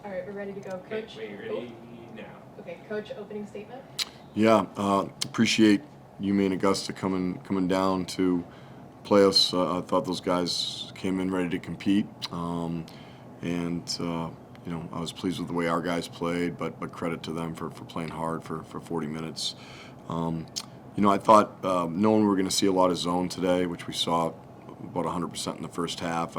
All right, we're ready to go. Coach? Okay, ready now. Okay, Coach, opening statement? Yeah, appreciate UMaine Augusta coming down to play us. I thought those guys came in ready to compete, and I was pleased with the way our guys played. But credit to them for playing hard for 40 minutes. I thought knowing we were going to see a lot of zone today, which we saw about 100% in the first half.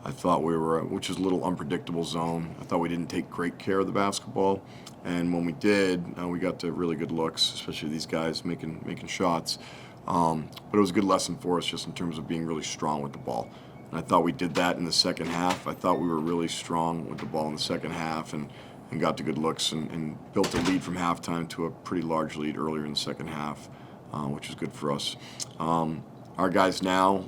I thought we were, which is a little unpredictable zone. I thought we didn't take great care of the basketball, and when we did, we got to really good looks, especially these guys making shots. But it was a good lesson for us just in terms of being really strong with the ball. And I thought we did that in the second half. I thought we were really strong with the ball in the second half and got to good looks and built a lead from halftime to a pretty large lead earlier in the second half, which is good for us. Our guys now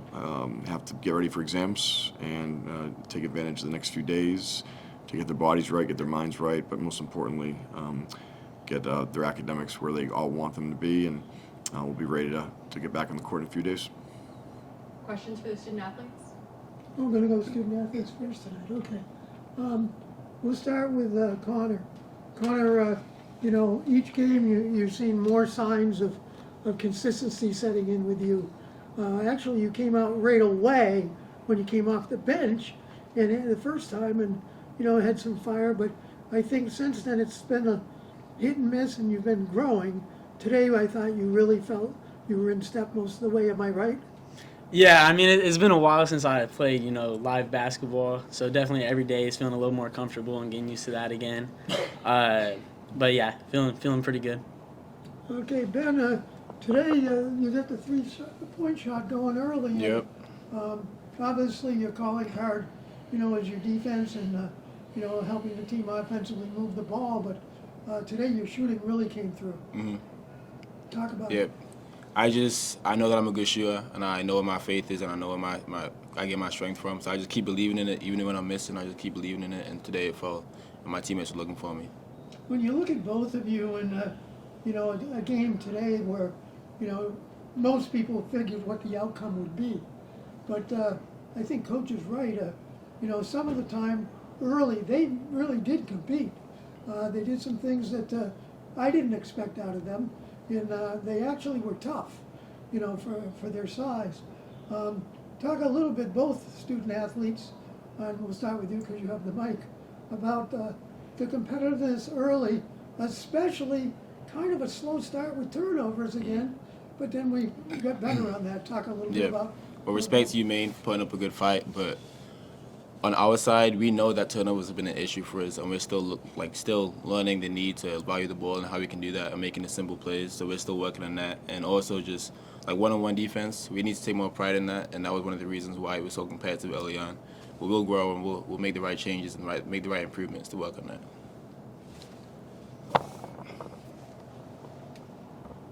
have to get ready for exams and take advantage of the next few days to get their bodies right, get their minds right, but most importantly, get their academics where they all want them to be, and we'll be ready to get back on the court in a few days. Questions for the student athletes? I'm going to go student athletes first tonight. Okay. We'll start with Connor. Connor, each game you've seen more signs of consistency setting in with you. Actually, you came out right away when you came off the bench, and the first time, and had some fire. But I think since then it's been a hit and miss, and you've been growing. Today, I thought you really felt you were in step most of the way. Am I right? Yeah, I mean, it's been a while since I played, live basketball. So definitely every day is feeling a little more comfortable and getting used to that again. But yeah, feeling pretty good. Okay, Ben. Today you got the three-point shot going early. Yep. Obviously, your calling card, is your defense and helping the team offensively move the ball. But today your shooting really came through. Mm-hmm. Talk about Yep. it. I know that I'm a good shooter, and I know what my faith is, and I know what I get my strength from. So I just keep believing in it, even when I'm missing. I just keep believing in it, and today it fell, and my teammates are looking for me. When you look at both of you in a game today where most people figured what the outcome would be, but I think Coach is right. Some of the time early they really did compete. They did some things that I didn't expect out of them, and they actually were tough, for their size. Talk a little bit, both student athletes, and we'll start with you because you have the mic, about the competitiveness early, especially kind of a slow start with turnovers again, but then we got better on that. Talk a little bit about. Well, respect to UMaine for putting up a good fight, but on our side, we know that turnovers have been an issue for us, and we're still learning the need to value the ball and how we can do that and making the simple plays. So we're still working on that, and also just like one-on-one defense, we need to take more pride in that, and that was one of the reasons why it was so competitive early on. But we'll grow and we'll make the right changes and make the right improvements to work on that.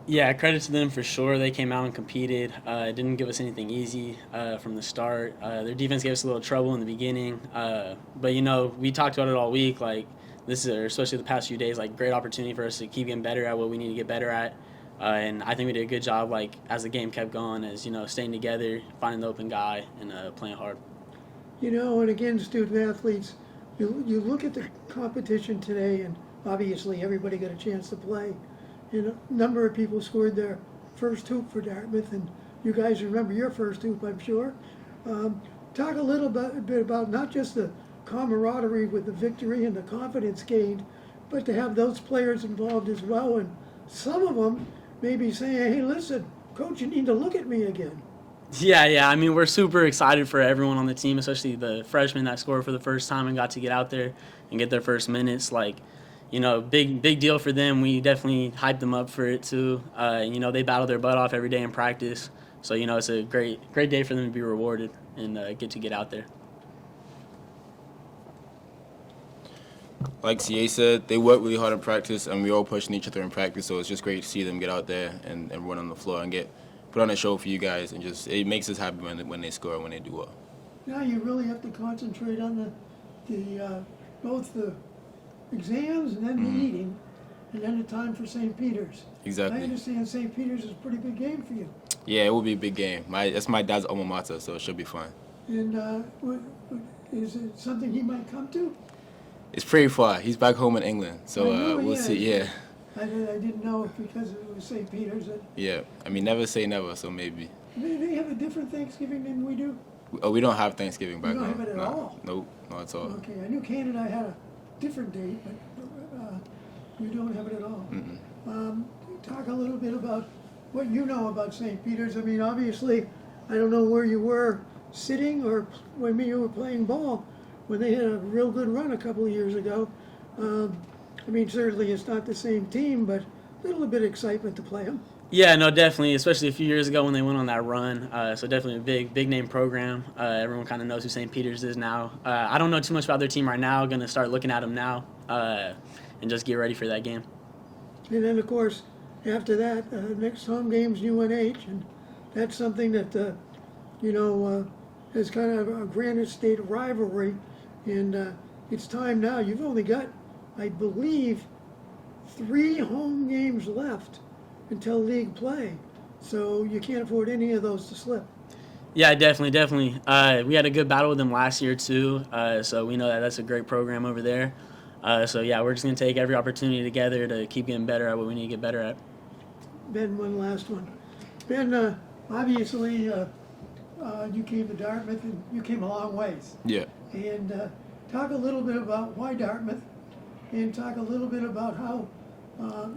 Yeah, credit to them for sure. They came out and competed. Didn't give us anything easy from the start. Their defense gave us a little trouble in the beginning. But, we talked about it all week. Like, this is, especially the past few days, like, great opportunity for us to keep getting better at what we need to get better at. And I think we did a good job, like, as the game kept going, as, staying together, finding the open guy, and playing hard. And again, student athletes, you look at the competition today, and obviously everybody got a chance to play. And a number of people scored their first hoop for Dartmouth, and you guys remember your first hoop, I'm sure. Talk a little bit about not just the camaraderie with the victory and the confidence gained, but to have those players involved as well. And some of them may be saying, hey, listen, Coach, you need to look at me again. Yeah. I mean, we're super excited for everyone on the team, especially the freshmen that scored for the first time and got to get out there and get their first minutes. Like, big deal for them. We definitely hyped them up for it too. They battle their butt off every day in practice. So, it's a great day for them to be rewarded and get out there. Like CA said, they work really hard in practice, and we're all pushing each other in practice. So it's just great to see them get out there and run on the floor and put on a show for you guys. And it makes us happy when they score and when they do well. Now you really have to concentrate on both the exams and then the eating, and then the time for St. Peter's. Exactly. I understand St. Peter's is a pretty big game for you. Yeah, it will be a big game. That's my dad's alma mater, so it should be fun. And is it something he might come to? It's pretty far. He's back home in England, so we'll see. Yeah. I didn't know if because it was St. Peter's that Yeah. I mean, never say never, so maybe. they have a different Thanksgiving than we do. We don't have Thanksgiving back You don't home. have it at all? Nope, not at all. Okay, I knew Canada had a different date, but you don't have it at all. Talk a little bit about what you know about St. Peter's. I mean, obviously, I don't know where you were sitting or when you were playing ball when they had a real good run a couple of years ago. I mean, certainly it's not the same team, but a little bit of excitement to play them. Yeah, no, definitely, especially a few years ago when they went on that run. So definitely a big name program. Everyone kind of knows who St. Peter's is now. I don't know too much about their team right now. Going to start looking at them now and just get ready for that game. And then, of course, after that, next home game's UNH, and that's something that, is kind of a Granite State rivalry. And it's time now. You've only got, I believe, 3 home games left until league play. So you can't afford any of those to slip. Yeah, definitely. We had a good battle with them last year, too. So we know that that's a great program over there. So, yeah, we're just going to take every opportunity together to keep getting better at what we need to get better at. Ben, one last one. Ben, obviously, you came to Dartmouth and you came a long ways. Yeah. And talk a little bit about why Dartmouth, and talk a little bit about how,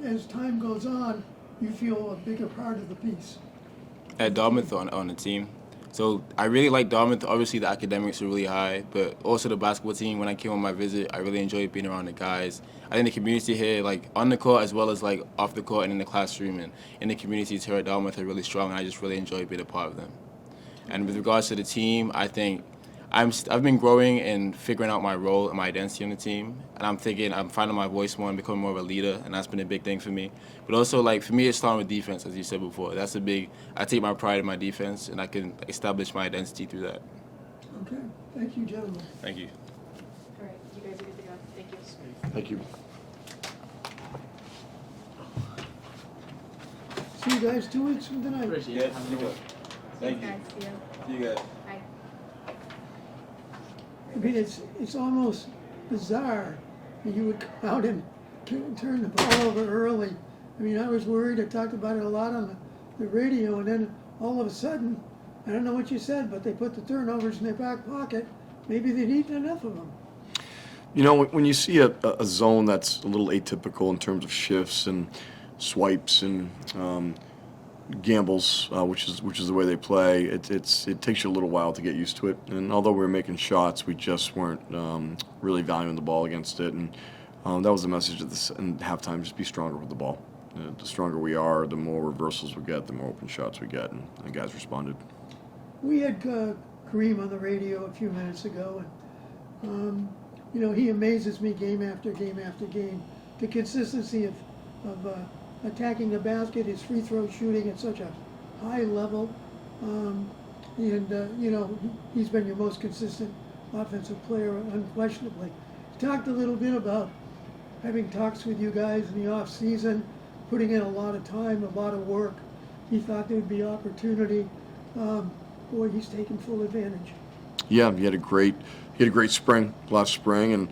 as time goes on, you feel a bigger part of the piece. At Dartmouth on the team. So I really like Dartmouth. Obviously, the academics are really high, but also the basketball team. When I came on my visit, I really enjoyed being around the guys. I think the community here, like on the court as well as like off the court and in the classroom and in the communities here at Dartmouth are really strong, and I just really enjoy being a part of them. And with regards to the team, I think I've been growing and figuring out my role and my identity on the team, and I'm thinking I'm finding my voice more and becoming more of a leader, and that's been a big thing for me. But also, like for me, it's starting with defense, as you said before. That's a big. I take my pride in my defense, and I can establish my identity through that. Okay, thank you, gentlemen. Thank you. All right, you guys are good to go. Thank you. Thank you. See you guys 2 weeks from tonight. Appreciate it. Thank Guys, see you. See you guys. Bye. I mean, it's almost bizarre that you would come out and turn the ball over early. I mean, I was worried. I talked about it a lot on the radio, and then all of a sudden, I don't know what you said, but they put the turnovers in their back pocket. Maybe they'd eaten enough of them. You know, when you see a zone that's a little atypical in terms of shifts and swipes and gambles, which is the way they play, it takes you a little while to get used to it. And although we were making shots, we just weren't really valuing the ball against it. And that was the message of this in halftime: just be stronger with the ball. The stronger we are, the more reversals we get, the more open shots we get, and the guys responded. We had Kareem on the radio a few minutes ago, and he amazes me game after game after game. The consistency of attacking the basket, his free throw shooting at such a high level, he's been your most consistent offensive player unquestionably. He talked a little bit about having talks with you guys in the off season, putting in a lot of time, a lot of work. He thought there would be opportunity. Boy, he's taken full advantage. Yeah, he had a great spring last spring, and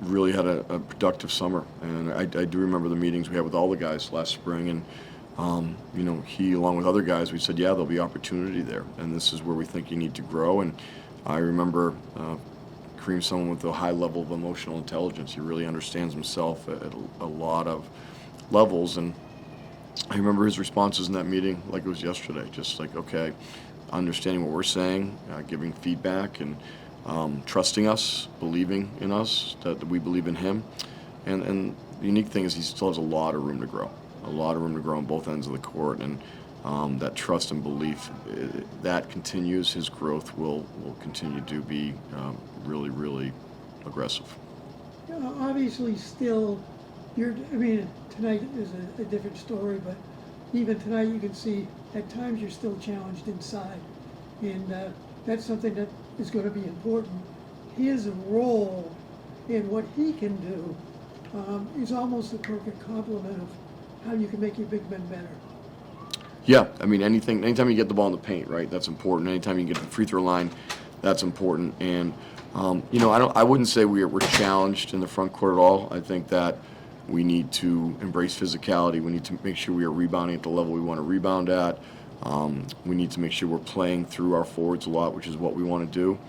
really had a productive summer. And I do remember the meetings we had with all the guys last spring, and he, along with other guys, we said, yeah, there'll be opportunity there, and this is where we think you need to grow. And I remember Kareem's someone with a high level of emotional intelligence. He really understands himself at a lot of levels, and I remember his responses in that meeting like it was yesterday, just like, okay, understanding what we're saying, giving feedback, and trusting us, believing in us, that we believe in him. And the unique thing is he still has a lot of room to grow on both ends of the court. And that trust and belief, that continues. His growth will continue to be really, really aggressive. Obviously, still, tonight is a different story, but even tonight you can see at times you're still challenged inside. And that's something that is going to be important. His role in what he can do is almost the perfect complement of how you can make your big men better. Yeah, I mean, anytime you get the ball in the paint, right, that's important. Anytime you get to the free throw line, that's important. And I wouldn't say we're challenged in the front court at all. I think that we need to embrace physicality. We need to make sure we are rebounding at the level we want to rebound at. We need to make sure we're playing through our forwards a lot, which is what we want to do.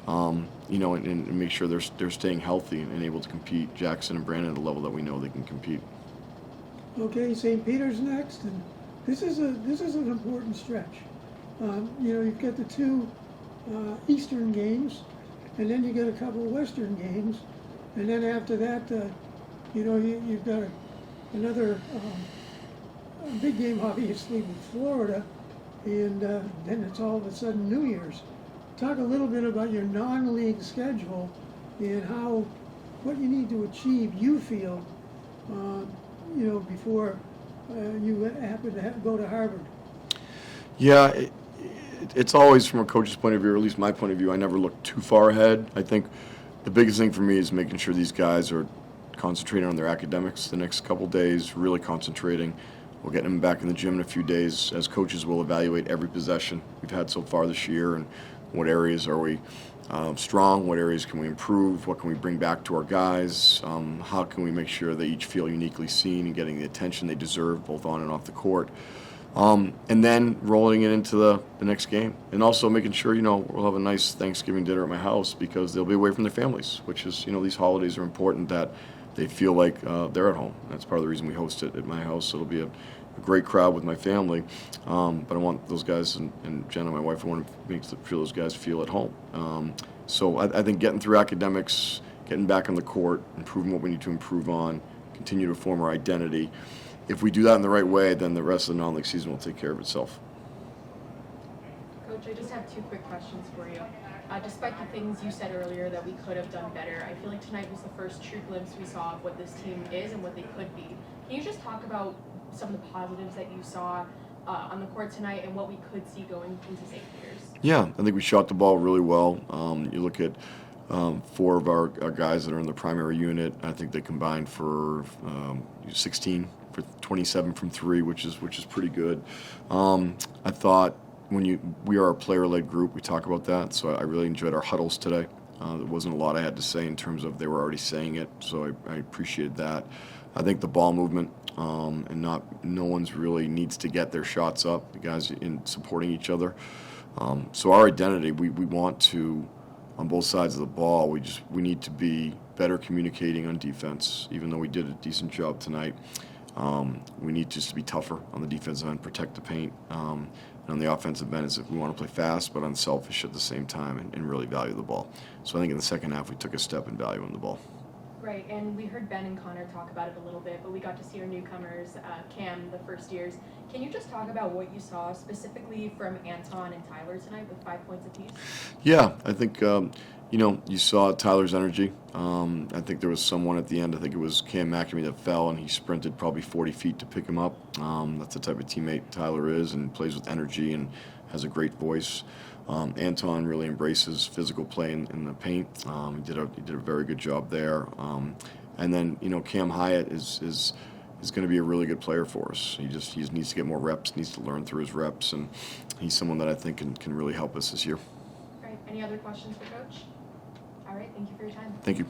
And make sure they're staying healthy and able to compete. Jackson and Brandon at a level that we know they can compete. Okay, St. Peter's next, and this is an important stretch. You've got the two Eastern games, and then you get a couple of Western games, and then after that, you've got another big game, obviously, with Florida, and then it's all of a sudden New Year's. Talk a little bit about your non-league schedule and what you need to achieve, you feel, before you happen to go to Harvard. Yeah, it's always from a coach's point of view, or at least my point of view, I never look too far ahead. I think the biggest thing for me is making sure these guys are concentrating on their academics the next couple days, really concentrating. We'll get them back in the gym in a few days. As coaches, we'll evaluate every possession we've had so far this year and what areas are we strong, what areas can we improve, what can we bring back to our guys, how can we make sure they each feel uniquely seen and getting the attention they deserve both on and off the court. And then rolling it into the next game. And also making sure, we'll have a nice Thanksgiving dinner at my house because they'll be away from their families, which is, these holidays are important that they feel like they're at home. That's part of the reason we host it at my house. It'll be a great crowd with my family, but I want those guys and Jenna, my wife, I want to make sure those guys feel at home. So I think getting through academics, getting back on the court, improving what we need to improve on, continue to form our identity. If we do that in the right way, then the rest of the non-league season will take care of itself. Coach, I just have two quick questions for you. Despite the things you said earlier that we could have done better, I feel like tonight was the first true glimpse we saw of what this team is and what they could be. Can you just talk about some of the positives that you saw on the court tonight and what we could see going into St. Peter's? Yeah, I think we shot the ball really well. You look at four of our guys that are in the primary unit. I think they combined for 16 for 27 from three, which is pretty good. I thought we are a player-led group. We talk about that, so I really enjoyed our huddles today. There wasn't a lot I had to say in terms of they were already saying it, so I appreciated that. I think the ball movement and no one's really needs to get their shots up. The guys in supporting each other. So our identity, we want to, on both sides of the ball, we need to be better communicating on defense. Even though we did a decent job tonight, we need just to be tougher on the defensive end, protect the paint. And on the offensive end, is if we want to play fast but unselfish at the same time and really value the ball. So I think in the second half we took a step in valuing the ball. Right, and we heard Ben and Connor talk about it a little bit, but we got to see our newcomers, Cam, the first years. Can you just talk about what you saw specifically from Anton and Tyler tonight with 5 points apiece? Yeah, I think, you saw Tyler's energy. I think there was someone at the end, I think it was Cam McNamee that fell, and he sprinted probably 40 feet to pick him up. That's the type of teammate Tyler is and plays with energy and has a great voice. Anton really embraces physical play in the paint. He did a very good job there. And then Cam Hyatt is going to be a really good player for us. He needs to get more reps, needs to learn through his reps, and he's someone that I think can really help us this year. Great. Any other questions for Coach? All right. Thank you for your time. Thank you.